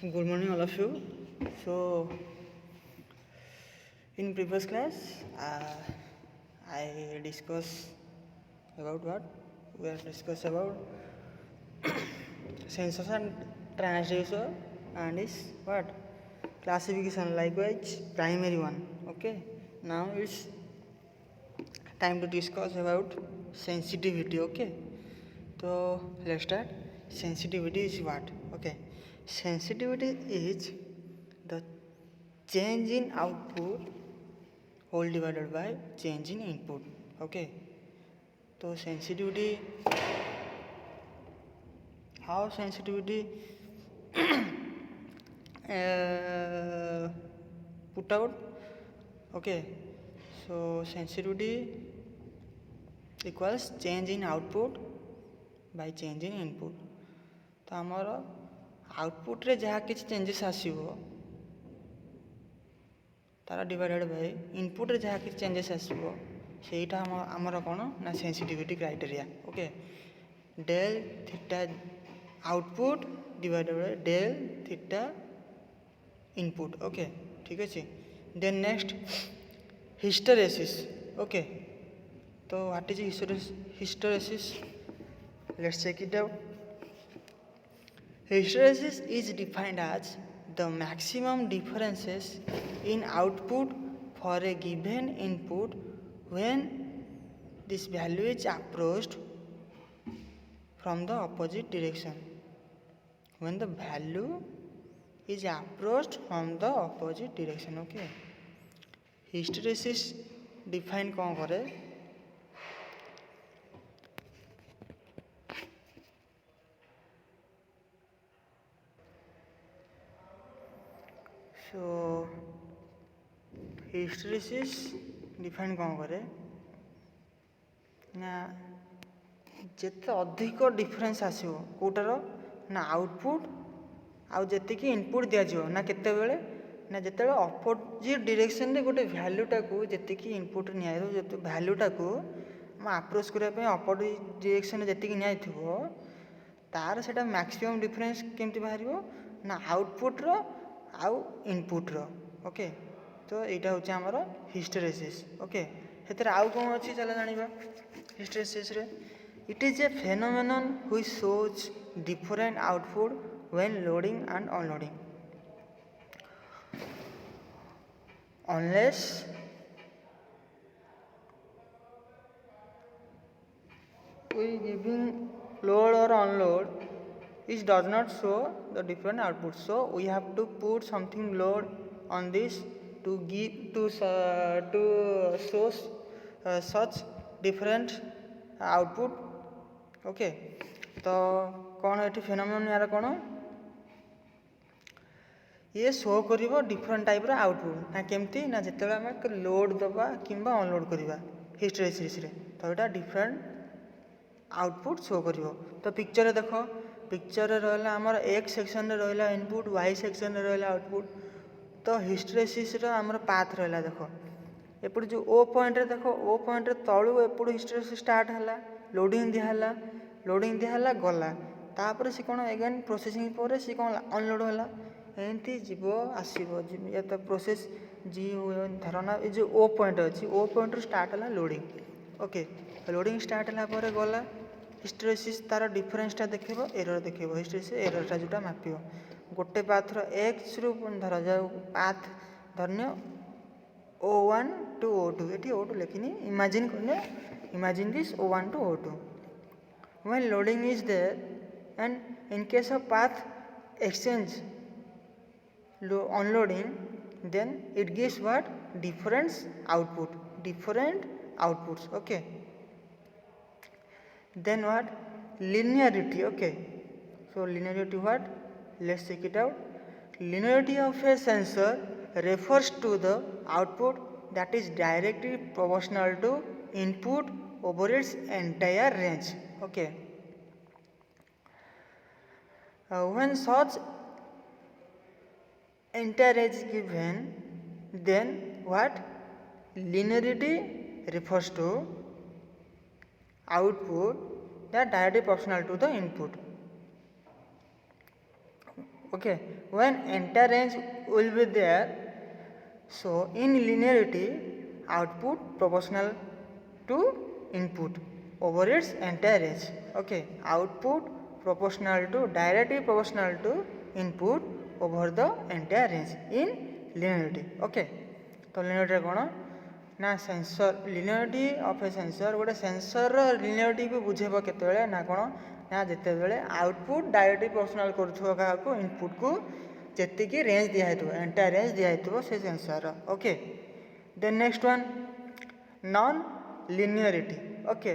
Good morning, all of you. So, in previous class, I discussed about what we have discussed about sensors and transducer and is what classification. Likewise, primary one. Okay. Now it's time to discuss about sensitivity. Okay. So let's start. Sensitivity is what? Okay. Sensitivity is the change in output whole divided by change in input. Okay. So sensitivity, how sensitivity put out. Okay. So sensitivity equals change in output by change in input. तो आमर output रे जहाँ किसी changes आसो तार divided by input रे जहाँ किसी चेंजेस आसो सेटा आमर कौन ना sensitivity criteria. Okay. Del theta output divided by del theta input. Okay. ठीक अच्छे. Then next hysteresis. ओके. तो what is hysteresis? Let's check it out. Hysteresis is defined as the maximum differences in output for a given input when this value is approached from the opposite direction. When the value is approached from the opposite direction. Okay. Hysteresis define कौन करे? So hysteresis define कौन करे ना जिते अधिक difference आसो कौटार ना output आउ जी इनपुट दिज्व ना केते ना जिते अपोजिट डायरेक्शन रे गोटे भैल्यूटा को जी इनपुट नि भैल्यूटा को आप्रोच करने अपोजिट डायरेक्शन जी नि तार से मैक्सिमम डिफरेन्स केमती बाहर ना आउटपुट रो आउ इनपुट रो. ओके. तो यहाँ हूँ आमर हिस्टेरेसिस. ओके. से आउ कौन अच्छी चल जाना हिस्टेरेसिस रे. It is a phenomenon which shows different output when loading and unloading. Unless we giving load or unload, it does not show the different output. So we have to put something load on this to give to show such different output. Okay. तो कौन ये phenomenon यार कौन ये show कर different type रो output ना केमती ना जिते आम लोड दबा कि अनलोड करवा हिस्टेरेसिस रे. तो यहाँ डिफरेंट आउटपुट शो कर. तो पिक्चर देख. पिक्चर रहा आमर एक्स सेक्शन रहा इनपुट वाई सेक्शन रहा आउटपुट. तो हिस्टेरेसिस आमर पाथ रहा देख एपट जो ओ पॉइंट रे देख ओ पॉइंट रे तलू एपट हिस्टेरेसिस स्टार्ट है लोडिंग दिहला गला तापर सी कौन एगेन प्रोसेसिंग पर सी कौन अनलोड है एमती जीव आसो ये तो प्रोसेस जी धरना ये जो ओ पॉइंट अच्छी ओ पॉइंट रू स्टार्ट है लोडिंग. ओके. लोडिंग स्टार्ट है गला हिस्टेरेसिस तार डिफरेन्सटा देखो एरर देखो हिस्टेरेसिस एररटा जोटा मापिव गोटे पाथर एक्स रु धर जाओ पाथ धरनीय O1 to O2 ये O2 लिखनी इमेजिन करने imagine this O1 to O2 when loading is there and in case of path exchange unloading then it gives what different outputs. Okay. Then what linearity. Okay. So linearity what? Let's check it out. Linearity of a sensor refers to the output that is directly proportional to input over its entire range. Okay. When such entire range is given, then what? Linearity refers to output that directly proportional to the input. Okay, when entire range will be there, so in linearity output proportional to input over its entire range. Okay, output proportional to directly proportional to input over the entire range in linearity. Okay, तो linearity कौन ना sensor linearity of A sensor गोटे sensor linearity को बुझेब केतबेले ना कौन ना जितेबेले output directly proportional करूथबो काहाको input को जेतिकी range दिया हेतु एंटायर रेंज दिया हेतु से sensor. Okay, then next one non linearity. Okay,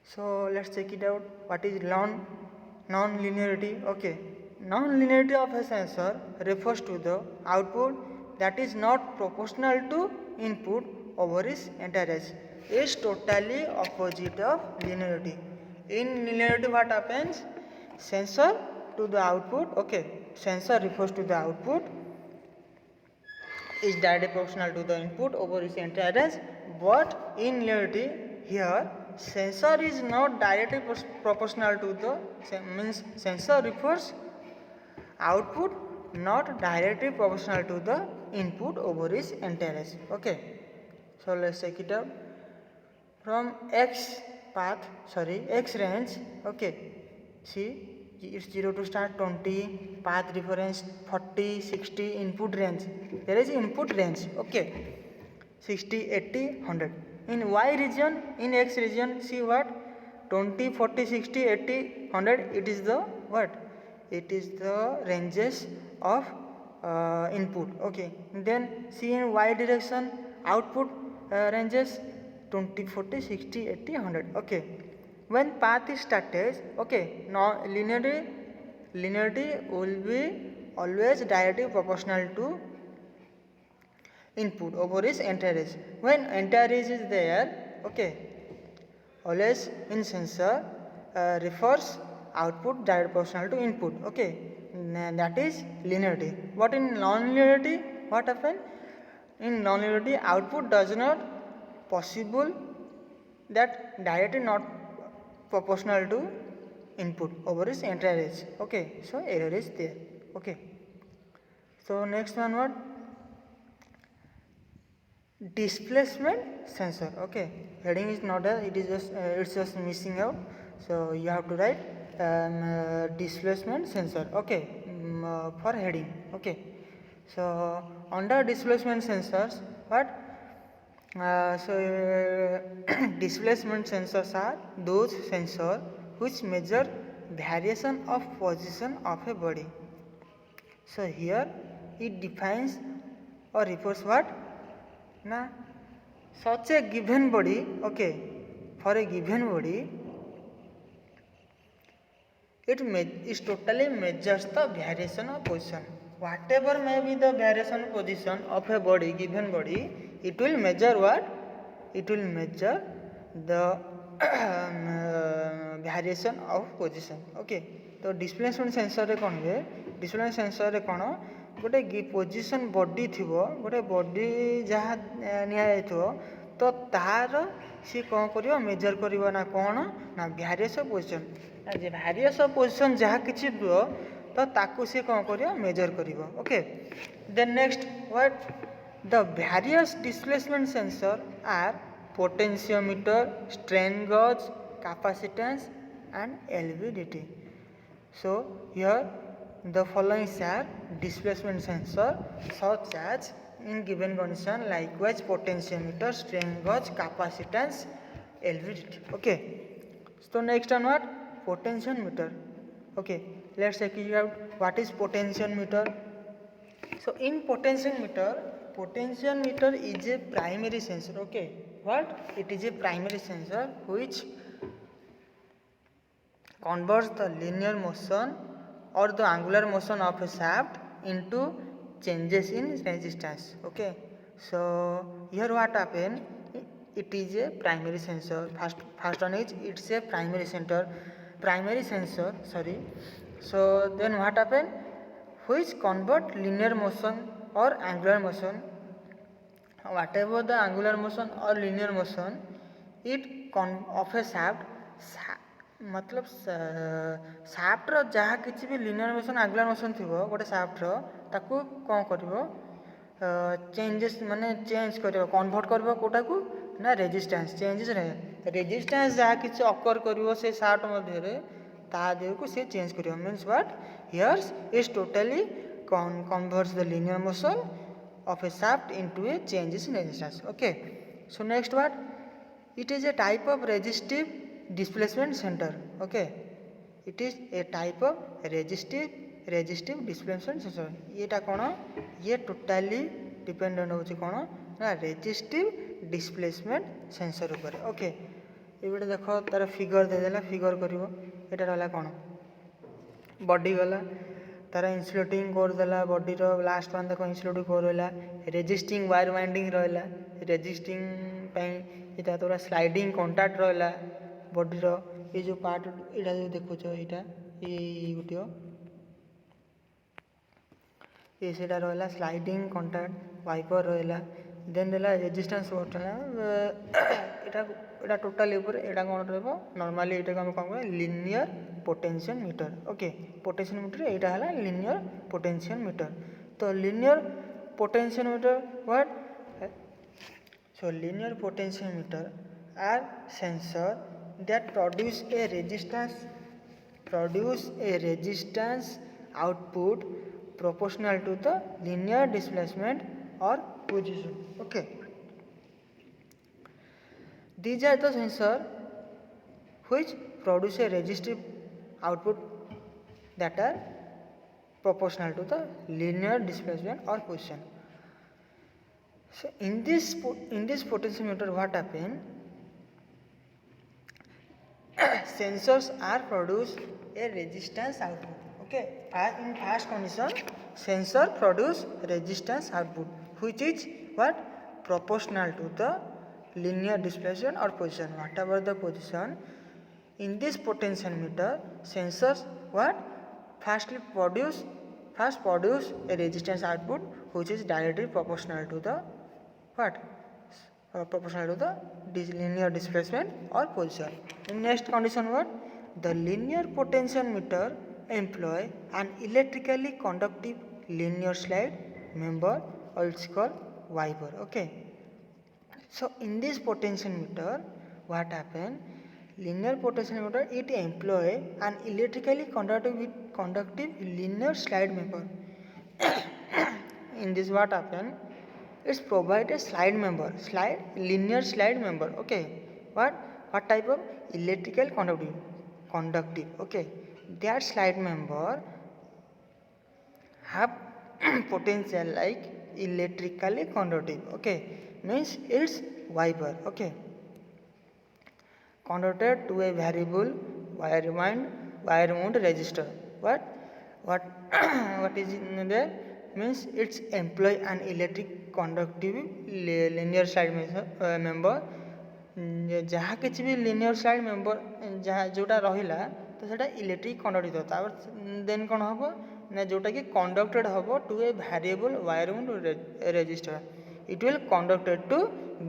so let's check it out. What is non-linearity? Okay, non-linearity of a sensor refers to the output that is not proportional to input over its entire range. Is totally opposite of linearity. In linearity what happens? Sensor to the output. Okay, sensor refers to the output is directly proportional to the input over its entire range. But in linearity here sensor is not directly proportional to the means sensor refers output not directly proportional to the input over its entire range. Okay, so let's check it out. From x range. Okay, see it's 0 to start 20, path reference 40, 60, input range, there is input range. Okay, 60, 80, 100. In y region, in x region, see what 20, 40, 60, 80, 100, it is the what, it is the ranges of input. Okay, then see in y direction output ranges 20, 40, 60, 80, 100. Okay, when path is started, okay, now linearity will be always directly proportional to input over its entire range. When entire range is there, okay, always in sensor refers output direct proportional to input. Okay, that is linearity. But in non-linearity what happen? In non-linearity output does not possible that directly not proportional to input over its entire range. Okay, so error is there. Okay, so next one what, displacement sensor. Okay, heading is not there, it is just it's just missing out, so you have to write displacement sensor. Okay, for heading. Okay, so under displacement sensors what, displacement sensors are those sensors which measure variation of position of a body. So here it defines or refers what, na such a given body. Okay, for a given body it is totally measures the variation of position. Whatever may be the variation position of a body, given body, it will measure what, it will measure the variation of position. Okay, तो displacement sensor रे कौन हुए, displacement sensor रे कौन गोटे position body थिबो, गोटे body जहाँ निया तो तार सी कौन करियो मेजर करियो ना कौन ना various of position, various of position जहाँ किछि दियो तो ताकू सी कौन करियो मेजर करियो. Okay, then next what, the various displacement sensor are potentiometer, strain gauge, capacitance and LVDT. So here the following are displacement sensor such as in given condition, likewise potentiometer, strain gauge, capacitance, LVDT. Okay, so next one what, potentiometer. Okay, let's check it out. What is potentiometer? So in potentiometer is a primary sensor. Okay, what, it is a primary sensor which converts the linear motion or the angular motion of a shaft into changes in resistance. Okay, so here what happen, it is a primary sensor. First one is it's a primary sensor. Sorry. So then what happen, which convert linear motion or angular motion, whatever the angular motion or linear motion, it of a shaft मतलब साफ्टर जहाँ किसी भी linear motion आंगुलर motion थी गोटे साफ्टर ताकू कौन कर changes माने चेंज कर कन्वर्ट कर कोटा को ना रेजिस्टेंस चेंजेस रहे रेजिस्टेंस जहाँ किसी अकर कर से साफ्ट मध्य देह को सी चेंज कर means what here's is totally converts the linear motion of a shaft into a changes in resistance. Okay, so next what, it is a type of resistive displacement center. Okay, it is a type of resistive displacement sensor. येटा कौन ये totally dependent होची कौन ना resistive displacement sensor ऊपर. Okay ये देखो तार figure देदेला figure करिवो एटा रहला कौन बॉडी गला तार इन्सुलेटिंग करदेला बॉडी लास्ट वन देख इन्सुलेटिंग कोर रहा रेजिस्टिंग वायर वाइंडिंग रहा रेजिस्टिंग यहाँ तो स्लाइडिंग कंटाक्ट रहा बॉडी ये जो पार्ट यहाँ जो देखुच यहाँ ये गोटे ये से रहा स्लाइडिंग कंटाक्ट वाइपर रहा देन रहा रेजिस्टेंस यहाँ टोटाल यहाँ कौन रहा नॉर्मली यहाँ आम कौन linear potentiometer. Okay potentiometer यहाँ है लिनियर पोटेंशियल मीटर. तो linear potentiometer what so linear potentiometer are sensor that produce a resistance output proportional to the linear displacement or position. Okay, these are the sensor which produce a resistive output that are proportional to the linear displacement or position. So in this potentiometer what happen, sensors are produce a resistance output. Okay, in first condition sensor produce resistance output which is what proportional to the linear displacement or position. Whatever the position in this potentiometer sensors what first produce a resistance output which is directly proportional to the what proportional to the linear displacement or position. In next condition what the linear potentiometer employ an electrically conductive linear slide member or it's called wiper. Okay, so in this potentiometer what happen, linear potentiometer it employ an electrically conductive linear slide member. In this what happen, it's provide a slide member linear slide member. Okay, what type of electrical conductive. Okay, that slide member have potential like electrically conductive. Okay, means it's wiper. Okay, converted to a variable wire wound resistor. What what is in there means it's employ an electric conductive linear slide member. जहाँ किसी भी linear slide member जहाँ जोटा रहा तो सेटा electric conductive then कौन हम ना जोटा कि कंडक्टेड हम to a variable wire wound resistor it will conducted to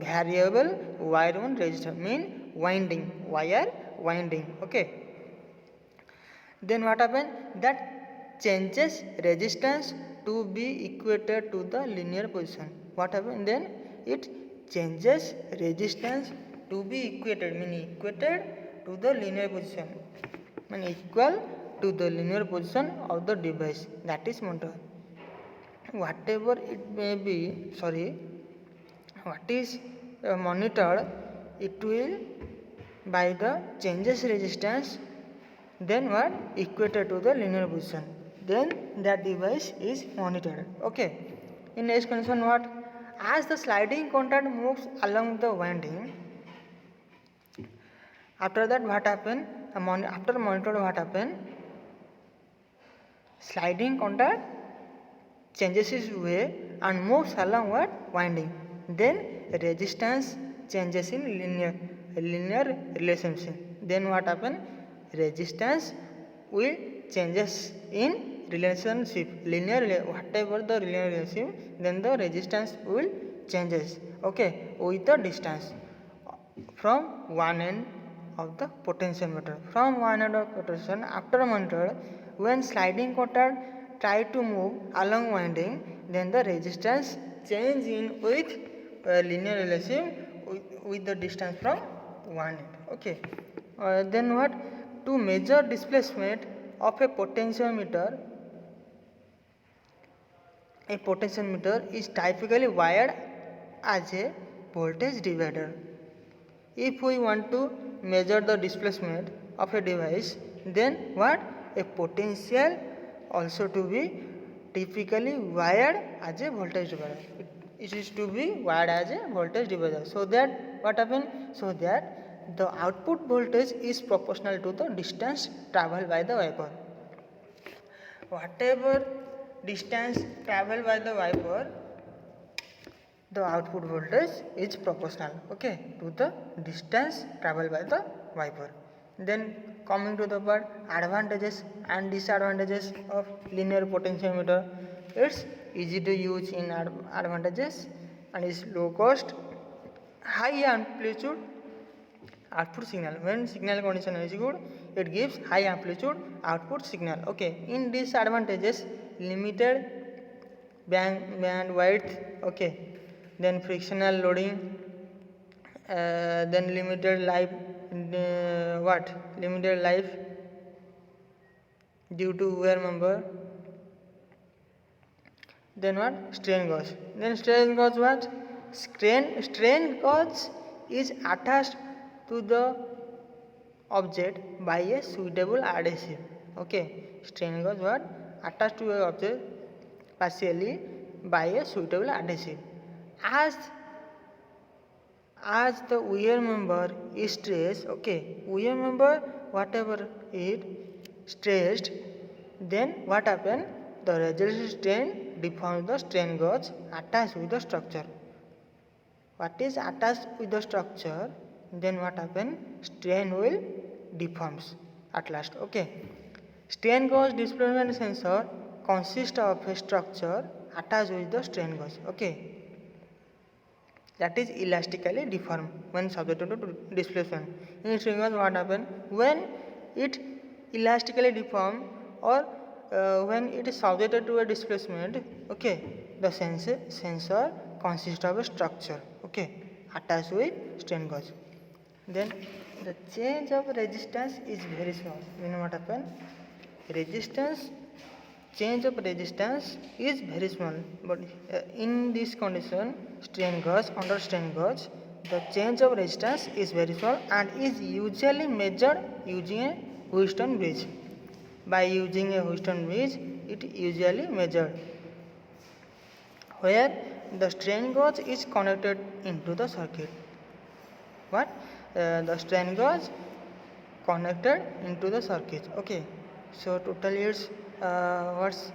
variable wire wound resistor mean winding wire winding. Okay, then what happen that changes resistance to be equated to the linear position. What happen then it changes resistance to be equated to the linear position mean equal to the linear position of the device that is monitor. Whatever it may be what is monitored it will by the changes resistance then what equated to the linear position then that device is monitored. Okay, in next condition what, as the sliding contact moves along the winding, after that what happen, after monitor what happen, sliding contact changes its way and moves along what winding, then resistance changes in linear relationship, then what happen, resistance will changes in relationship linear whatever the linear relationship then the resistance will changes. Okay, with the distance from one end of the potentiometer. From one end of potential after monitor, when sliding contacts try to move along winding, then the resistance change in with linear relative with the distance from one end. Okay. Then what? To measure displacement of a potentiometer is typically wired as a voltage divider. If we want to measure the displacement of a device, then what? A potential also to be typically wired as a voltage divider. It is to be wired as a voltage divider. So that what happens? So that the output voltage is proportional to the distance traveled by the wiper. Whatever distance traveled by the wiper, the output voltage is proportional, okay, to the distance traveled by the wiper. Then coming to the part advantages and disadvantages of linear potentiometer. It's easy to use in advantages and is low cost, high amplitude output signal. When signal condition is good, it gives high amplitude output signal. Okay. In disadvantages, limited bandwidth. Okay. Then frictional loading. Then limited life. Limited life due to wear member. Then what? Strain gauge. Then strain gauge what? Strain gauge is attached to the object by a suitable adhesive. Okay. Strain gauge what? Attached to a object partially by a suitable adhesive. As the wear member is stressed, okay, wear member whatever it stressed, then what happen? The resultant strain deforms the strain gauge attached with the structure. What is attached with the structure? Then what happen? Strain will deforms at last. Okay. Strain gauge displacement sensor consists of a structure attached with the strain gauge. Okay. That is elastically deformed when subjected to displacement. In strain gauge, what happen? When it elastically deformed or when it is subjected to a displacement, okay, the sensor consists of a structure, okay, attached with strain gauge. Then the change of resistance is very small. You know what happen? Change of resistance is very small, but in this condition, under strain gauge, the change of resistance is very small and is usually measured using a Wheatstone bridge. By using a Wheatstone bridge, it usually measured where the strain gauge is connected into the circuit. What? The strain gauge connected into the circuit. Okay. So totally it's what's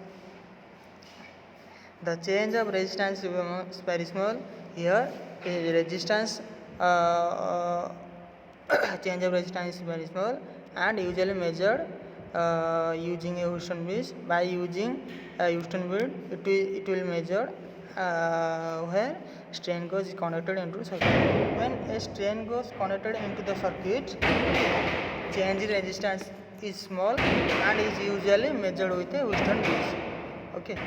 the change of resistance is very small. Here resistance change of resistance is very small and usually measured using a Wheatstone bridge. By using a Wheatstone bridge, it will measure where strain gauge is connected into the circuit. When a strain gauge connected into the circuit, change in resistance is small and is usually measured with a Wheatstone bridge. Okay.